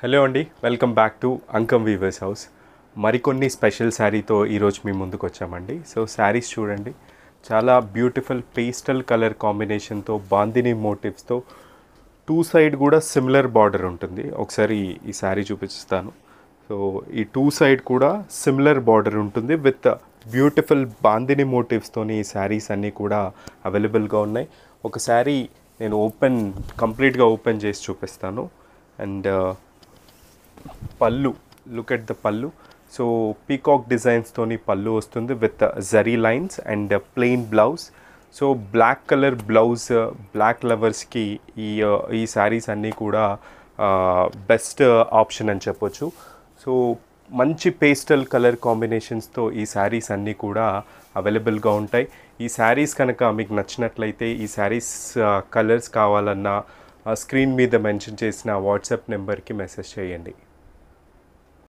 Hello అండి, welcome back to Ankam weavers house. మరికొన్ని special శారీతో ఈరోజు మీ ముందుకు వచ్చామండి. సో శారీస్ చూడండి, చాలా బ్యూటిఫుల్ పేస్టల్ కలర్ కాంబినేషన్తో బాందిని మోటివ్స్తో టూ సైడ్ కూడా సిమిలర్ బార్డర్ ఉంటుంది. ఒకసారి ఈ శారీ చూపిస్తాను. సో ఈ టూ సైడ్ కూడా సిమిలర్ బార్డర్ ఉంటుంది విత్ బ్యూటిఫుల్ బాందిని మోటివ్స్తోని ఈ శారీస్ అన్నీ కూడా అవైలబుల్గా ఉన్నాయి. ఒక శారీ నేను కంప్లీట్గా ఓపెన్ చేసి చూపిస్తాను. And pallu, look at the pallu. So peacock డిజైన్స్తోని పళ్ళు వస్తుంది with zari lines and plain blouse. So black colour blouse, black లవర్స్కి ఈ శారీస్ అన్నీ కూడా బెస్ట్ ఆప్షన్ అని చెప్పొచ్చు. సో మంచి పేస్టల్ కలర్ కాంబినేషన్స్తో ఈ శారీస్ అన్నీ కూడా అవైలబుల్గా ఉంటాయి. ఈ శారీస్ కనుక మీకు నచ్చినట్లయితే ఈ శారీస్ కలర్స్ కావాలన్నా స్క్రీన్ మీద మెన్షన్ చేసిన వాట్సాప్ నెంబర్కి మెసేజ్ చేయండి.